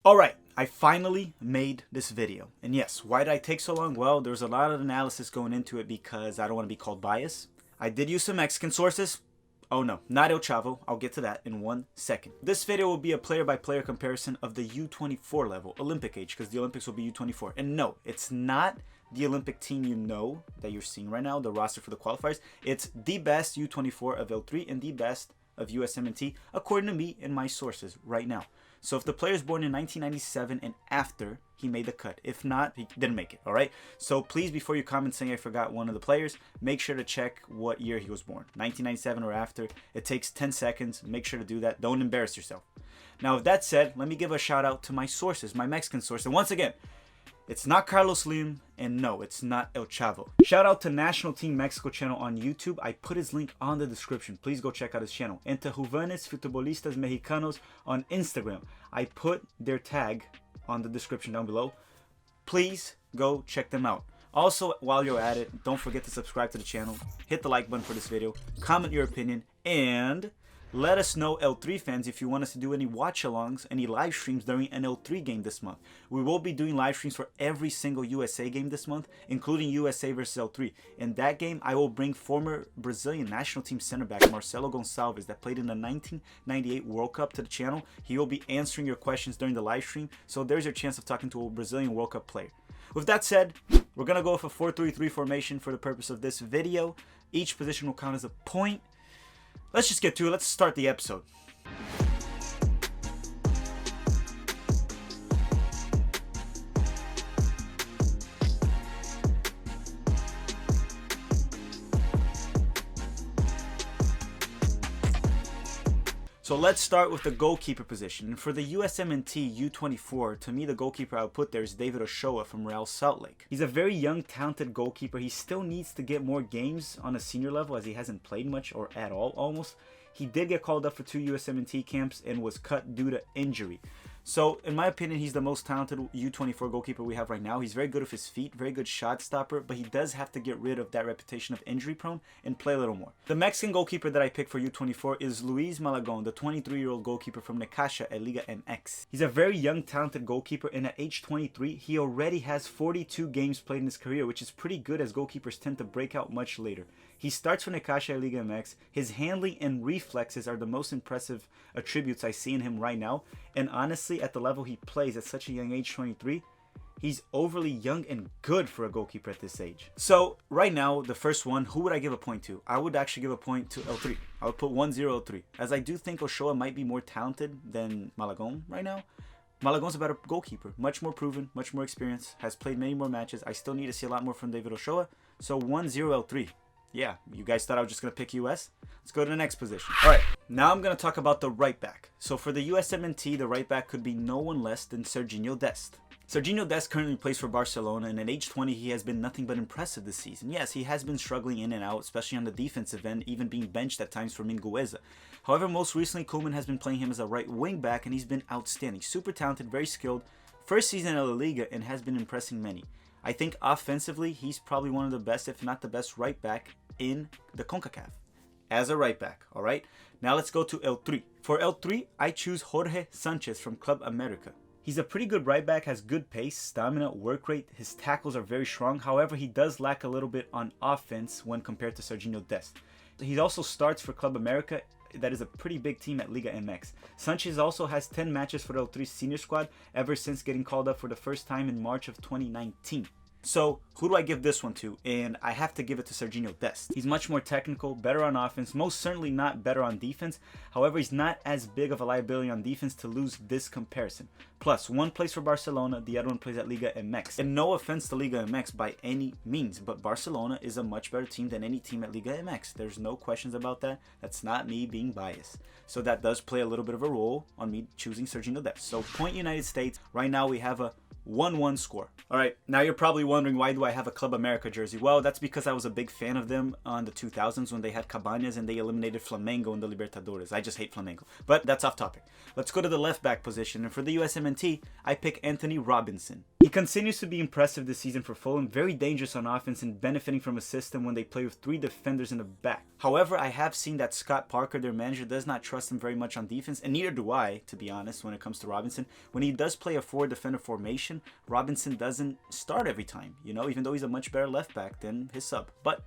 Alright, I finally made this video. And yes, why did I take so long? Well, there's a lot of analysis going into it because I don't want to be called biased. I did use some Mexican sources. Oh no, not El Chavo. I'll get to that in 1 second. This video will be a player-by-player comparison of the U24 level, Olympic age, because the Olympics will be U24. And no, it's not the Olympic team you know that you're seeing right now, the roster for the qualifiers. It's the best U24 of L3 and the best of USMNT, according to me and my sources right now. So if the player is born in 1997 and after, he made the cut. If not, he didn't make it, all right? So please, before you comment saying I forgot one of the players, make sure to check what year he was born. 1997 or after. It takes 10 seconds. Make sure to do that. Don't embarrass yourself. Now, with that said, let me give a shout out to my sources, my Mexican source. And once again, it's not Carlos Slim, and no, it's not El Chavo. Shout out to NationalTeamMexico Channel on YouTube. I put his link on the description. Please go check out his channel. And to Jóvenes Futbolistas Mexicanos on Instagram. I put their tag on the description down below. Please go check them out. Also, while you're at it, don't forget to subscribe to the channel. Hit the like button for this video. Comment your opinion. And let us know, L3 fans, if you want us to do any watch-alongs, any live streams during an L3 game this month. We will be doing live streams for every single USA game this month, including USA versus L3. In that game, I will bring former Brazilian national team center back Marcelo Gonçalves that played in the 1998 World Cup to the channel. He will be answering your questions during the live stream, so there's your chance of talking to a Brazilian World Cup player. With that said, we're going to go with a 4-3-3 formation for the purpose of this video. Each position will count as a point. Let's just get to it. Let's start the episode. So let's start with the goalkeeper position. And for the USMNT U24, to me the goalkeeper I would put there is David Oshoa from Real Salt Lake. He's a very young, talented goalkeeper. He still needs to get more games on a senior level as he hasn't played much or at all almost. He did get called up for 2 USMNT camps and was cut due to injury. So, in my opinion, he's the most talented U24 goalkeeper we have right now. He's very good with his feet, very good shot stopper, but he does have to get rid of that reputation of injury prone and play a little more. The Mexican goalkeeper that I picked for U24 is Luis Malagon, the 23-year-old goalkeeper from Necaxa at Liga MX. He's a very young, talented goalkeeper, and at age 23, he already has 42 games played in his career, which is pretty good as goalkeepers tend to break out much later. He starts for Necaxa at Liga MX. His handling and reflexes are the most impressive attributes I see in him right now. And honestly, at the level he plays at such a young age, 23, he's overly young and good for a goalkeeper at this age. So right now, the first one, who would I give a point to? I would actually give a point to L3. I would put 1-0 L3, as I do think Oshoa might be more talented than Malagon right now. Malagon's a better goalkeeper, much more proven, much more experienced, has played many more matches. I still need to see a lot more from David Oshoa. So 1-0 L3. Yeah, you guys thought I was just going to pick US? Let's go to the next position. All right, now I'm going to talk about the right back. So for the USMNT, the right back could be no one less than Serginho Dest. Serginho Dest currently plays for Barcelona, and at age 20, he has been nothing but impressive this season. Yes, he has been struggling in and out, especially on the defensive end, even being benched at times for Mingueza. However, most recently, Koeman has been playing him as a right wing back, and he's been outstanding. Super talented, very skilled. First season in La Liga, and has been impressing many. I think offensively, he's probably one of the best, if not the best, right back in the CONCACAF as a right back. All right, now let's go to L3. For L3, I choose Jorge Sanchez from Club America. He's a pretty good right back, has good pace, stamina, work rate. His tackles are very strong. However, he does lack a little bit on offense when compared to Serginho Dest. He also starts for Club America. That is a pretty big team at Liga MX. Sanchez also has 10 matches for the L3 senior squad ever since getting called up for the first time in March of 2019. So, who do I give this one to? And I have to give it to Serginho Dest. He's much more technical, better on offense, most certainly not better on defense. However, he's not as big of a liability on defense to lose this comparison. Plus, one plays for Barcelona, the other one plays at Liga MX. And no offense to Liga MX by any means, but Barcelona is a much better team than any team at Liga MX. There's no questions about that. That's not me being biased. So that does play a little bit of a role on me choosing Serginho Dest. So, point United States. Right now, we have a 1-1 score. All right, now you're probably wondering, why do I have a Club America jersey? Well, that's because I was a big fan of them on the 2000s when they had Cabañas and they eliminated Flamengo in the Libertadores. I just hate Flamengo, but that's off topic. Let's go to the left back position, and for the USMNT, I pick Anthony Robinson. He He continues to be impressive this season for Fulham, very dangerous on offense and benefiting from a system when they play with 3 defenders in the back. However, I have seen that Scott Parker, their manager, does not trust him very much on defense, and neither do I, to be honest, when it comes to Robinson. When he does play a 4-defender formation, Robinson doesn't start every time, you know, even though he's a much better left back than his sub. But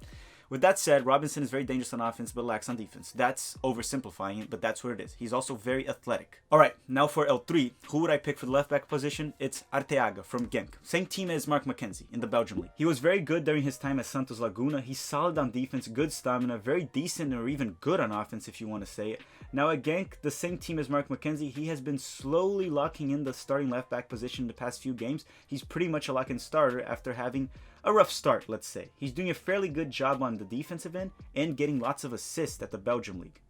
with that said, Robinson is very dangerous on offense but lacks on defense. That's oversimplifying it, but that's what it is. He's also very athletic. Alright, now for L3, who would I pick for the left back position? It's Arteaga from Genk. Same team as Mark McKenzie in the Belgium League. He was very good during his time at Santos Laguna. He's solid on defense, good stamina, very decent or even good on offense if you want to say it. Now at Genk, the same team as Mark McKenzie, he has been slowly locking in the starting left back position the past few games. He's pretty much a lock-in starter after having a rough start, let's say. He's doing a fairly good job on the defensive end and getting lots of assists at the Belgium League.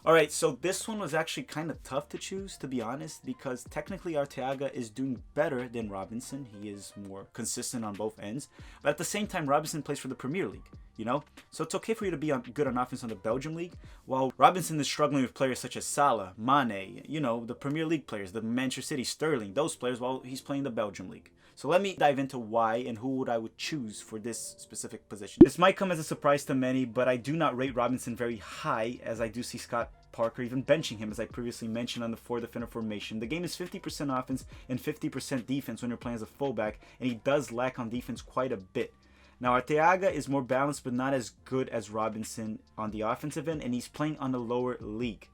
Alright, so this one was actually kind of tough to choose, to be honest, because technically Arteaga is doing better than Robinson. He is more consistent on both ends. But at the same time, Robinson plays for the Premier League, you know? So it's okay for you to be good on offense on the Belgium League, while Robinson is struggling with players such as Salah, Mane, you know, the Premier League players, the Manchester City, Sterling, those players, while he's playing the Belgium League. So let me dive into why and who I would choose for this specific position. This might come as a surprise to many, but I do not rate Robinson very high, as I do see Scott Parker even benching him, as I previously mentioned, on the 4-defender formation. The game is 50% offense and 50% defense when you're playing as a fullback, and he does lack on defense quite a bit. Now, Arteaga is more balanced but not as good as Robinson on the offensive end, and he's playing on the lower league.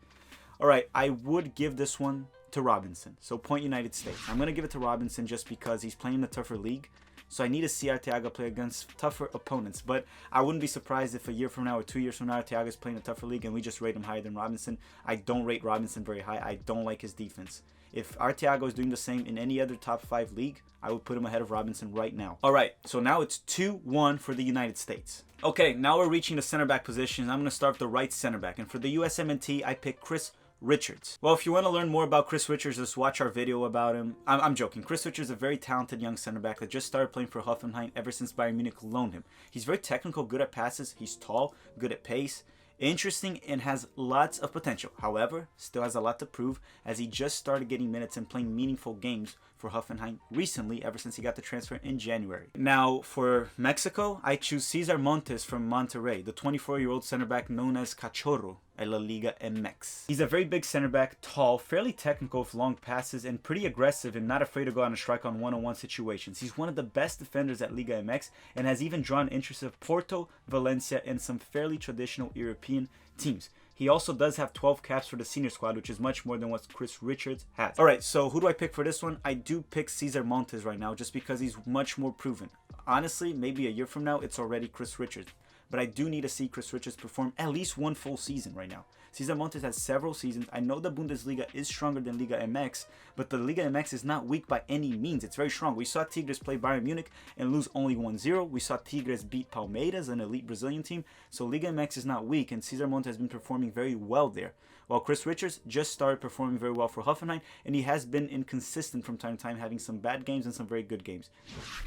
Alright, I would give this one to Robinson. So point United States. I'm going to give it to Robinson just because he's playing in a tougher league. So I need to see Arteaga play against tougher opponents. But I wouldn't be surprised if a year from now or 2 years from now Arteaga is playing a tougher league and we just rate him higher than Robinson. I don't rate Robinson very high. I don't like his defense. If Arteaga is doing the same in any other top 5 league, I would put him ahead of Robinson right now. Alright, so now it's 2-1 for the United States. Okay, now we're reaching the center back position. I'm going to start with the right center back. And for the USMNT, I pick Chris Richards. Well, if you want to learn more about Chris Richards, just watch our video about him. I'm joking. Chris Richards is a very talented young center back that just started playing for Hoffenheim ever since Bayern Munich loaned him. He's very technical, good at passes. He's tall, good at pace, interesting, and has lots of potential. However, still has a lot to prove, as he just started getting minutes and playing meaningful games for Hoffenheim recently, ever since he got the transfer in January. Now, for Mexico, I choose Cesar Montes from Monterey, the 24-year-old center back known as Cachorro at La Liga MX. He's a very big center back, tall, fairly technical with long passes, and pretty aggressive and not afraid to go on a strike on one-on-one situations. He's one of the best defenders at Liga MX and has even drawn interest of Porto, Valencia, and some fairly traditional European teams. He also does have 12 caps for the senior squad, which is much more than what Chris Richards has. Alright, so who do I pick for this one? I do pick Cesar Montes right now just because he's much more proven. Honestly, maybe a year from now, it's already Chris Richards. But I do need to see Chris Richards perform at least one full season right now. Cesar Montes has several seasons. I know the Bundesliga is stronger than Liga MX, but the Liga MX is not weak by any means. It's very strong. We saw Tigres play Bayern Munich and lose only 1-0. We saw Tigres beat Palmeiras, an elite Brazilian team. So Liga MX is not weak, and Cesar Montes has been performing very well there. While Chris Richards just started performing very well for Hoffenheim, and he has been inconsistent from time to time, having some bad games and some very good games.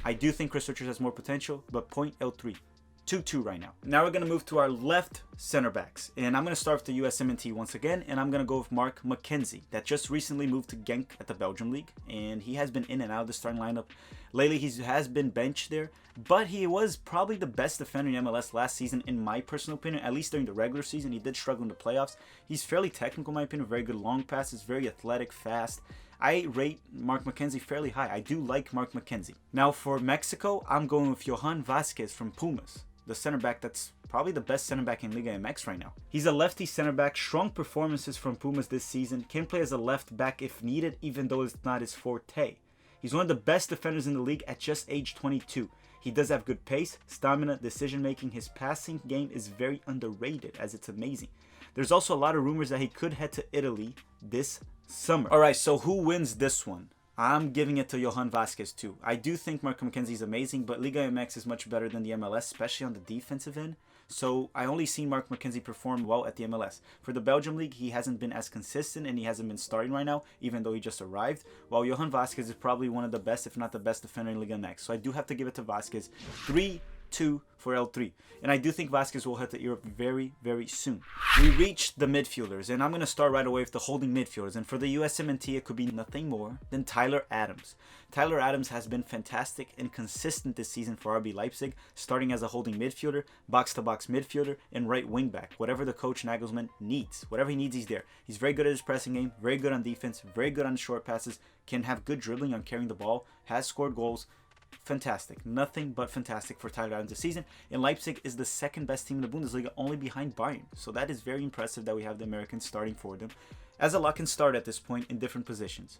I do think Chris Richards has more potential, but point L3. 2-2 right now. Now we're going to move to our left center backs. And I'm going to start with the USMNT once again. And I'm going to go with Mark McKenzie, that just recently moved to Genk at the Belgium League. And he has been in and out of the starting lineup. Lately, he has been benched there. But he was probably the best defender in MLS last season, in my personal opinion. At least during the regular season. He did struggle in the playoffs. He's fairly technical, in my opinion. Very good long passes. Very athletic, fast. I rate Mark McKenzie fairly high. I do like Mark McKenzie. Now for Mexico, I'm going with Johann Vazquez from Pumas, the center back that's probably the best center back in Liga MX right now. He's a lefty center back, strong performances from Pumas this season, can play as a left back if needed, even though it's not his forte. He's one of the best defenders in the league at just age 22. He does have good pace, stamina, decision making. His passing game is very underrated, as it's amazing. There's also a lot of rumors that he could head to Italy this summer. Alright, so who wins this one? I'm giving it to Johann Vazquez too. I do think Mark McKenzie is amazing, but Liga MX is much better than the MLS, especially on the defensive end. So I only seen Mark McKenzie perform well at the MLS. For the Belgium League, he hasn't been as consistent and he hasn't been starting right now, even though he just arrived. While Johann Vazquez is probably one of the best, if not the best defender in Liga MX. So I do have to give it to Vazquez. 3-2 2 for L3. And I do think Vazquez will head to Europe very, very soon. We reached the midfielders, and I'm going to start right away with the holding midfielders. And for the USMNT, it could be nothing more than Tyler Adams. Tyler Adams has been fantastic and consistent this season for RB Leipzig, starting as a holding midfielder, box-to-box midfielder, and right wing-back. Whatever the coach Nagelsmann needs. Whatever he needs, he's there. He's very good at his pressing game, very good on defense, very good on short passes, can have good dribbling on carrying the ball, has scored goals. Fantastic. Nothing but fantastic for Tyler Adams this season. And Leipzig is the second best team in the Bundesliga, only behind Bayern. So that is very impressive that we have the Americans starting for them, as a lock and start at this point in different positions.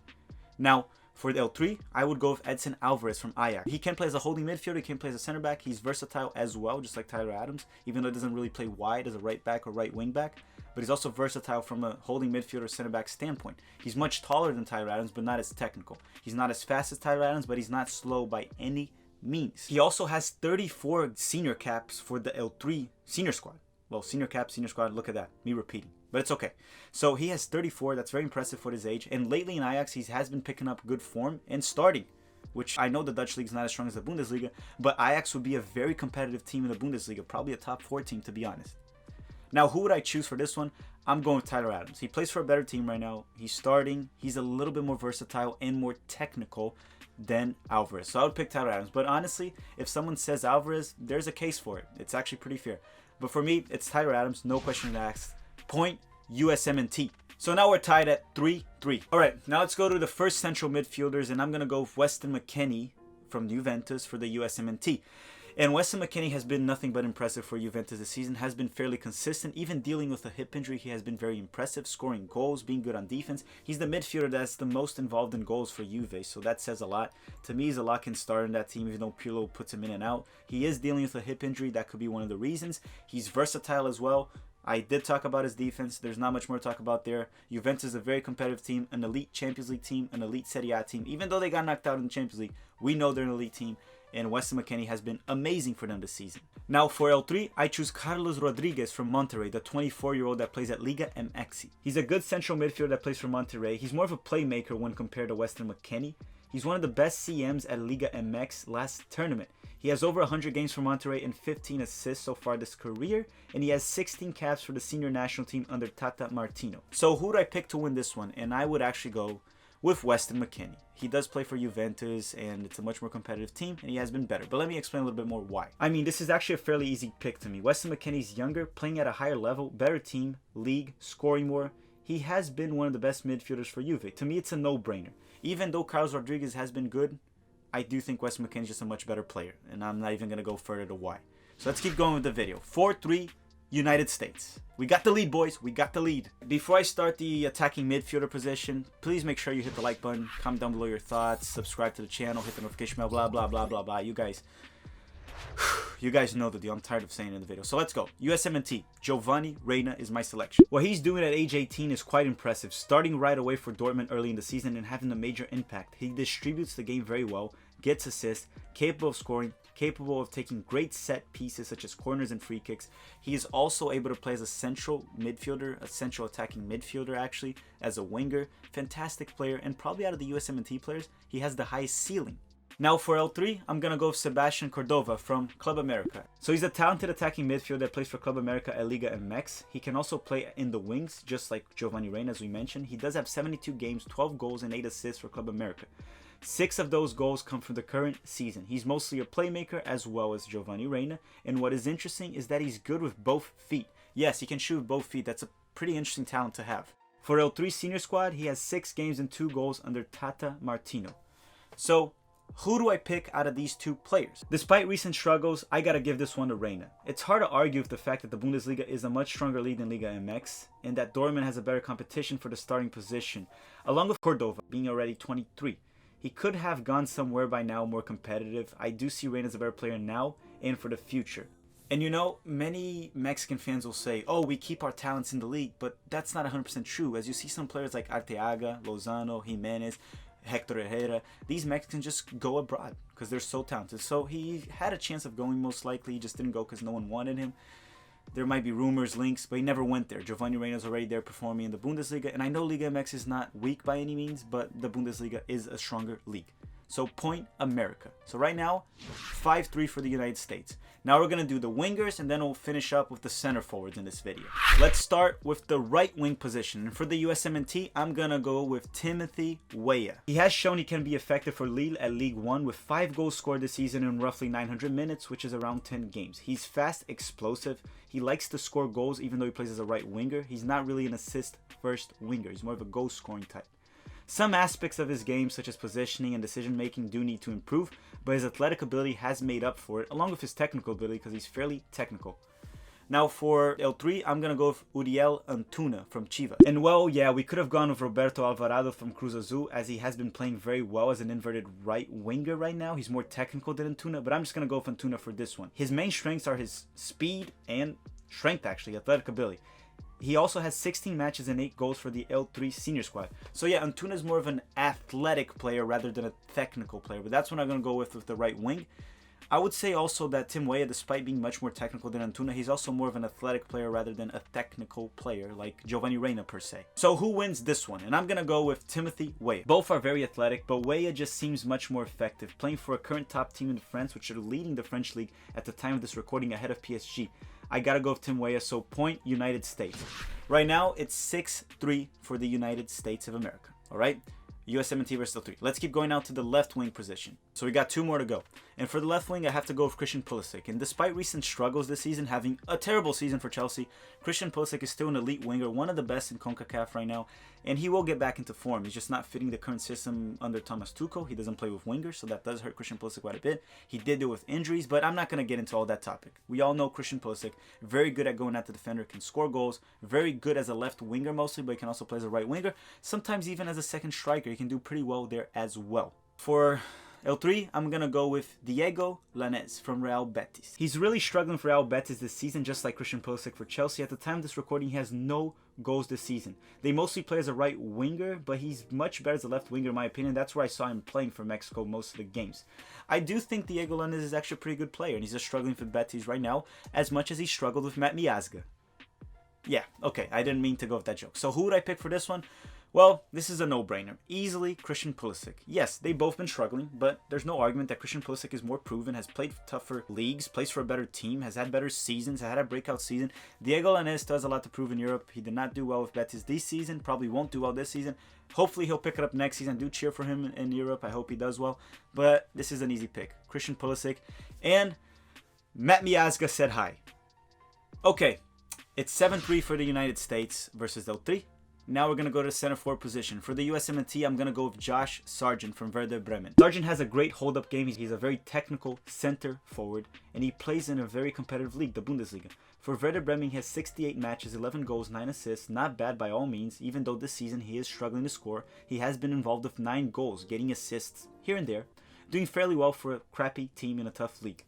Now, for the L3, I would go with Edson Alvarez from Ajax. He can play as a holding midfielder, he can play as a center back. He's versatile as well, just like Tyler Adams, even though he doesn't really play wide as a right back or right wing back. But he's also versatile from a holding midfielder center back standpoint. He's much taller than Tyler Adams, but not as technical. He's not as fast as Tyler Adams, but he's not slow by any means. He also has 34 senior caps for the L3 senior squad. Well, senior cap, senior squad, look at that. Me repeating. But it's okay. So he has 34. That's very impressive for his age. And lately in Ajax, he has been picking up good form and starting, which I know the Dutch league is not as strong as the Bundesliga, but Ajax would be a very competitive team in the Bundesliga, probably a top 4 team, to be honest. Now, who would I choose for this one? I'm going with Tyler Adams. He plays for a better team right now. He's starting. He's a little bit more versatile and more technical than Alvarez. So I would pick Tyler Adams. But honestly, if someone says Alvarez, there's a case for it. It's actually pretty fair. But for me, it's Tyler Adams. No question asked. Point USMNT. So now we're tied at 3-3. All right, now let's go to the first central midfielders, and I'm going to go with Weston Mckinney from Juventus for the USMNT. And Weston Mckinney has been nothing but impressive for Juventus this season, has been fairly consistent, even dealing with a hip injury. He has been very impressive, scoring goals, being good on defense. He's the midfielder that's the most involved in goals for Juve, so that says a lot. To me, he's a lock and start in that team, even though Pirlo puts him in and out. He is dealing with a hip injury. That could be one of the reasons. He's versatile as well. I did talk about his defense. There's not much more to talk about there. Juventus is a very competitive team, an elite Champions League team, an elite Serie A team. Even though they got knocked out in the Champions League, we know they're an elite team, and Weston Mckinney has been amazing for them this season. Now for L3, I choose Carlos Rodriguez from Monterey, the 24-year-old that plays at Liga MX. He's a good central midfielder that plays for Monterey. He's more of a playmaker when compared to Weston Mckinney. He's one of the best CMs at Liga MX last tournament. He has over 100 games for Monterey and 15 assists so far this career, and he has 16 caps for the senior national team under Tata Martino. So who would I pick to win this one? And I would actually go with Weston Mckinney. He does play for Juventus, and it's a much more competitive team, and he has been better. But let me explain a little bit more why. I mean, this is actually a fairly easy pick to me. Weston McKinney's younger, playing at a higher level, better team, league, scoring more. He has been one of the best midfielders for Juve. To me, it's a no-brainer. Even though Carlos Rodriguez has been good, I do think Weston McKinney is just a much better player, and I'm not even going to go further to why. So let's keep going with the video. 4-3, United States. We got the lead, boys. We got the lead. Before I start the attacking midfielder position, please make sure you hit the like button, comment down below your thoughts, subscribe to the channel, hit the notification bell, blah, blah, blah, blah, blah. You guys know the deal. I'm tired of saying it in the video. So let's go. USMNT. Giovanni Reyna is my selection. What he's doing at age 18 is quite impressive. Starting right away for Dortmund early in the season and having a major impact. He distributes the game very well, gets assists, capable of scoring, capable of taking great set pieces such as corners and free kicks. He is also able to play as a central midfielder, a central attacking midfielder actually, as a winger. Fantastic player, and probably out of the USMNT players, he has the highest ceiling. Now for L3, I'm going to go with Sebastian Cordova from Club America. So he's a talented attacking midfielder that plays for Club America at Liga MX. He can also play in the wings, just like Giovanni Reyna, as we mentioned. He does have 72 games, 12 goals, and 8 assists for Club America. 6 of those goals come from the current season. He's mostly a playmaker as well as Giovanni Reyna. And what is interesting is that he's good with both feet. Yes, he can shoot with both feet. That's a pretty interesting talent to have. For L3 senior squad, he has 6 games and 2 goals under Tata Martino. So who do I pick out of these two players? Despite recent struggles, I gotta give this one to Reyna. It's hard to argue with the fact that the Bundesliga is a much stronger league than Liga MX, and that Dortmund has a better competition for the starting position, along with Cordova being already 23. He could have gone somewhere by now more competitive. I do see Reyna as a better player now and for the future. And you know, many Mexican fans will say, oh, we keep our talents in the league, but that's not 100% true. As you see some players like Arteaga, Lozano, Jimenez, Hector Herrera, these Mexicans just go abroad because they're so talented. So he had a chance of going, most likely. He just didn't go because no one wanted him. There might be rumors, links, but he never went there. Giovanni Reyna's already there performing in the Bundesliga. And I know Liga MX is not weak by any means, but the Bundesliga is a stronger league. So point America. So right now, 5-3 for the United States. Now we're going to do the wingers, and then we'll finish up with the center forwards in this video. Let's start with the right wing position. And for the USMNT, I'm going to go with Timothy Weah. He has shown he can be effective for Lille at League 1 with 5 goals scored this season in roughly 900 minutes, which is around 10 games. He's fast, explosive. He likes to score goals even though he plays as a right winger. He's not really an assist-first winger. He's more of a goal-scoring type. Some aspects of his game, such as positioning and decision making, do need to improve, but his athletic ability has made up for it, along with his technical ability, because he's fairly technical. Now for L3, I'm going to go with Uriel Antuna from Chivas. And well, yeah, we could have gone with Roberto Alvarado from Cruz Azul, as he has been playing very well as an inverted right winger right now. He's more technical than Antuna, but I'm just going to go with Antuna for this one. His main strengths are his speed and strength, actually, athletic ability. He also has 16 matches and 8 goals for the L3 senior squad. So yeah, Antuna is more of an athletic player rather than a technical player. But that's what I'm going to go with the right wing. I would say also that Tim Weah, despite being much more technical than Antuna, he's also more of an athletic player rather than a technical player like Giovanni Reina per se. So who wins this one? And I'm going to go with Timothy Weah. Both are very athletic, but Weah just seems much more effective, playing for a current top team in France, which are leading the French league at the time of this recording ahead of PSG. I gotta go with Tim Weah, so point United States. Right now, it's 6-3 for the United States of America, alright? USMNT versus L3. Let's keep going out to the left wing position. So we got 2 more to go. And for the left wing, I have to go with Christian Pulisic. And despite recent struggles this season, having a terrible season for Chelsea, Christian Pulisic is still an elite winger, one of the best in CONCACAF right now. And he will get back into form. He's just not fitting the current system under Thomas Tuchel. He doesn't play with wingers, so that does hurt Christian Pulisic quite a bit. He did deal with injuries, but I'm not going to get into all that topic. We all know Christian Pulisic, very good at going at the defender, can score goals, very good as a left winger mostly, but he can also play as a right winger. Sometimes even as a second striker, he can do pretty well there as well. For L3, I'm going to go with Diego Lanez from Real Betis. He's really struggling for Real Betis this season, just like Christian Pulisic for Chelsea. At the time of this recording, he has no goals this season. They mostly play as a right winger, but he's much better as a left winger in my opinion. That's where I saw him playing for Mexico most of the games. I do think Diego Lanez is actually a pretty good player, and he's just struggling for Betis right now, as much as he struggled with Matt Miazga. Yeah, okay, I didn't mean to go with that joke. So who would I pick for this one? Well, this is a no-brainer. Easily Christian Pulisic. Yes, they've both been struggling, but there's no argument that Christian Pulisic is more proven, has played tougher leagues, plays for a better team, has had better seasons, has had a breakout season. Diego Lanez still has a lot to prove in Europe. He did not do well with Betis this season, probably won't do well this season. Hopefully he'll pick it up next season. Do cheer for him in Europe. I hope he does well. But this is an easy pick. Christian Pulisic. And Matt Miazga said hi. Okay, it's 7-3 for the United States versus L3. Now we're going to go to the center forward position. For the USMNT, I'm going to go with Josh Sargent from Werder Bremen. Sargent has a great hold-up game. He's a very technical center forward, and he plays in a very competitive league, the Bundesliga. For Werder Bremen, he has 68 matches, 11 goals, 9 assists. Not bad by all means, even though this season he is struggling to score. He has been involved with 9 goals, getting assists here and there, doing fairly well for a crappy team in a tough league.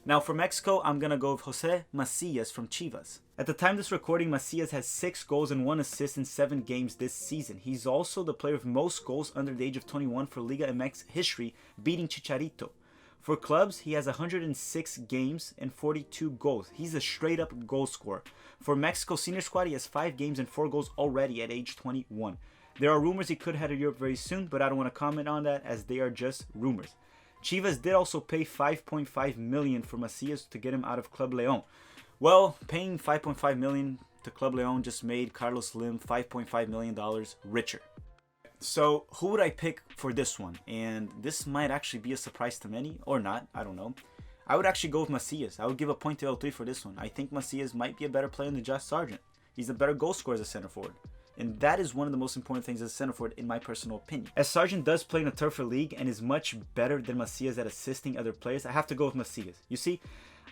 Now for Mexico, I'm going to go with Jose Macias from Chivas. At the time of this recording, Macias has 6 goals and 1 assist in 7 games this season. He's also the player with most goals under the age of 21 for Liga MX history, beating Chicharito. For clubs, he has 106 games and 42 goals. He's a straight-up goal scorer. For Mexico senior squad, he has 5 games and 4 goals already at age 21. There are rumors he could head to Europe very soon, but I don't want to comment on that as they are just rumors. Chivas did also pay $5.5 million for Macias to get him out of Club León. Well, paying $5.5 million to Club León just made Carlos Lim $5.5 million richer. So who would I pick for this one? And this might actually be a surprise to many, or not, I don't know. I would actually go with Macias. I would give a point to L3 for this one. I think Macias might be a better player than Josh Sargent. He's a better goal scorer as a center forward. And that is one of the most important things as a center forward in my personal opinion. As Sargent does play in a tougher league and is much better than Macias at assisting other players, I have to go with Macias. You see,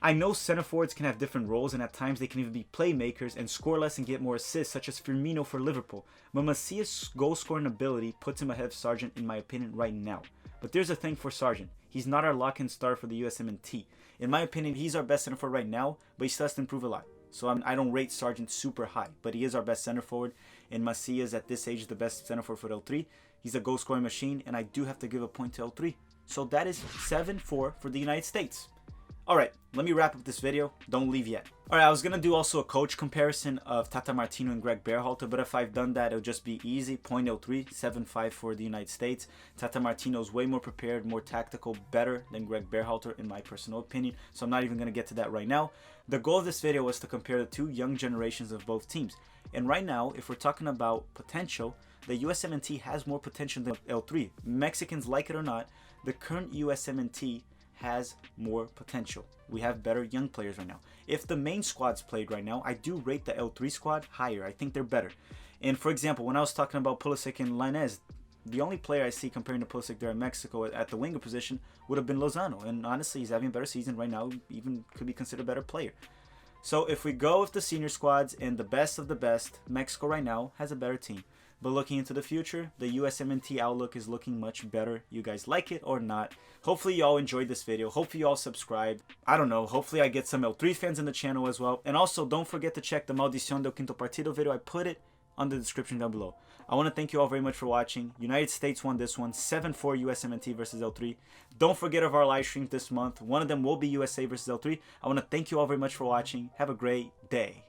I know center forwards can have different roles and at times they can even be playmakers and score less and get more assists, such as Firmino for Liverpool. But Macias' goal scoring ability puts him ahead of Sargent in my opinion right now. But there's a thing for Sargent. He's not our lock-in star for the USMNT. In my opinion, he's our best center forward right now, but he still has to improve a lot. So I don't rate Sargent super high, but he is our best center forward. And Macias at this age is the best center forward for L3. He's a goal scoring machine, and I do have to give a point to L3. So that is 7-4 for the United States. Alright, let me wrap up this video. Don't leave yet. Alright, I was going to do also a coach comparison of Tata Martino and Greg Berhalter, but if I've done that, it'll just be easy. 0.03, 7.5 for the United States. Tata Martino is way more prepared, more tactical, better than Greg Berhalter in my personal opinion, so I'm not even going to get to that right now. The goal of this video was to compare the two young generations of both teams. And right now, if we're talking about potential, the USMNT has more potential than L3. Mexicans like it or not, the current USMNT has more potential. We have better young players right now. If the main squad's played right now, I do rate the L3 squad higher. I think they're better. And for example, when I was talking about Pulisic and Lanez, the only player I see comparing to Pulisic there in Mexico at the winger position would have been Lozano. And honestly, he's having a better season right now, even could be considered a better player. So if we go with the senior squads and the best of the best, Mexico right now has a better team. But looking into the future, the USMNT outlook is looking much better. You guys like it or not? Hopefully y'all enjoyed this video. Hopefully y'all subscribe. I don't know. Hopefully I get some L3 fans in the channel as well. And also don't forget to check the Maldicion del Quinto Partido video. I put it on the description down below. I want to thank you all very much for watching. United States won this one, 7-4 USMNT versus L3. Don't forget of our live streams this month. One of them will be USA versus L3. I want to thank you all very much for watching. Have a great day.